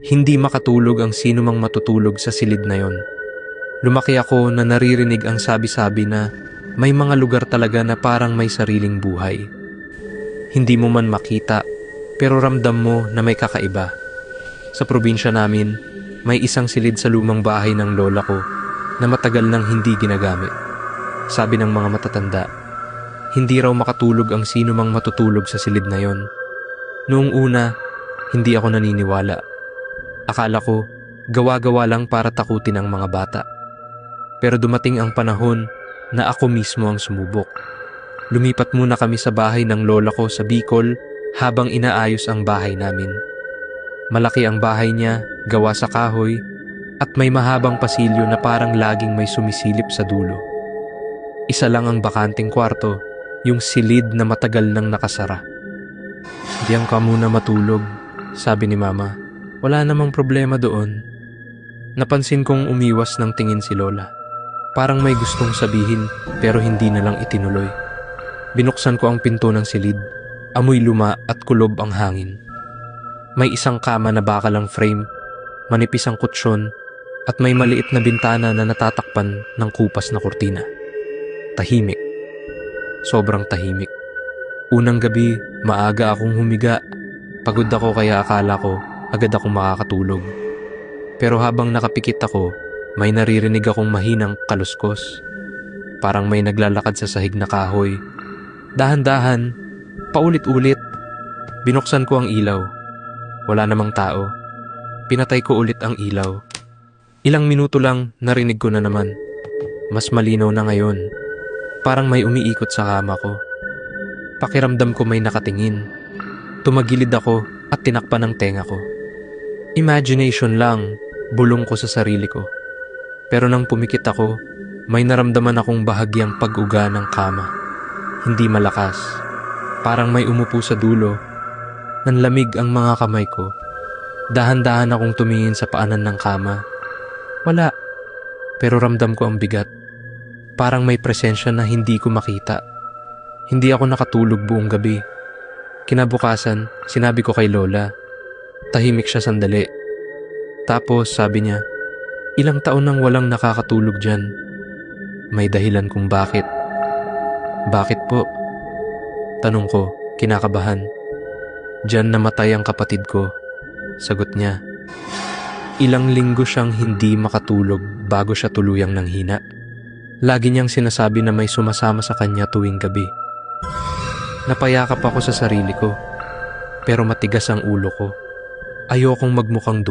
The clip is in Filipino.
Hindi makatulog ang sino mang matutulog sa silid na yon. Lumaki ako na naririnig ang sabi-sabi na may mga lugar talaga na parang may sariling buhay. Hindi mo man makita, pero ramdam mo na may kakaiba. Sa probinsya namin, may isang silid sa lumang bahay ng lola ko na matagal nang hindi ginagamit. Sabi ng mga matatanda, hindi raw makatulog ang sino mang matutulog sa silid na yon. Noong una, hindi ako naniniwala. Akala ko, gawa-gawa lang para takutin ang mga bata. Pero dumating ang panahon na ako mismo ang sumubok. Lumipat muna kami sa bahay ng lola ko sa Bicol habang inaayos ang bahay namin. Malaki ang bahay niya, gawa sa kahoy, at may mahabang pasilyo na parang laging may sumisilip sa dulo. Isa lang ang bakanting kwarto, yung silid na matagal nang nakasara. "Diyan ka muna matulog," sabi ni mama. Wala namang problema doon. Napansin kong umiwas ng tingin si lola. Parang may gustong sabihin pero hindi na lang itinuloy. Binuksan ko ang pinto ng silid. Amoy luma at kulob ang hangin. May isang kama na bakalang frame, manipis ang kutsyon, at may maliit na bintana na natatakpan ng kupas na kurtina. Tahimik. Sobrang tahimik. Unang gabi, maaga akong humiga. Pagod ako kaya akala ko agad akong makakatulog. Pero habang nakapikit ako, may naririnig akong mahinang kaluskos. Parang may naglalakad sa sahig na kahoy. Dahan-dahan, paulit-ulit. Binuksan ko ang ilaw. Wala namang tao. Pinatay ko ulit ang ilaw. Ilang minuto lang narinig ko na naman. Mas malinaw na ngayon. Parang may umiikot sa kama ko. Pakiramdam ko may nakatingin. Tumagilid ako at tinakpan ang tenga ko. Imagination lang, bulong ko sa sarili ko. Pero nang pumikit ako, may naramdaman akong bahagyang pag-uga ng kama. Hindi malakas. Parang may umupo sa dulo. Nanlamig ang mga kamay ko. Dahan-dahan akong tumingin sa paanan ng kama. Wala. Pero ramdam ko ang bigat. Parang may presensya na hindi ko makita. Hindi ako nakatulog buong gabi. Kinabukasan, sinabi ko kay lola. Tahimik siya sandali. Tapos sabi niya, ilang taon nang walang nakakatulog dyan. May dahilan kung bakit. Bakit po? Tanong ko, kinakabahan. Diyan namatay ang kapatid ko. Sagot niya. Ilang linggo siyang hindi makatulog bago siya tuluyang nanghina. Lagi niyang sinasabi na may sumasama sa kanya tuwing gabi. Napayakap ako sa sarili ko, pero matigas ang ulo ko. Ayokong magmukhang duwa.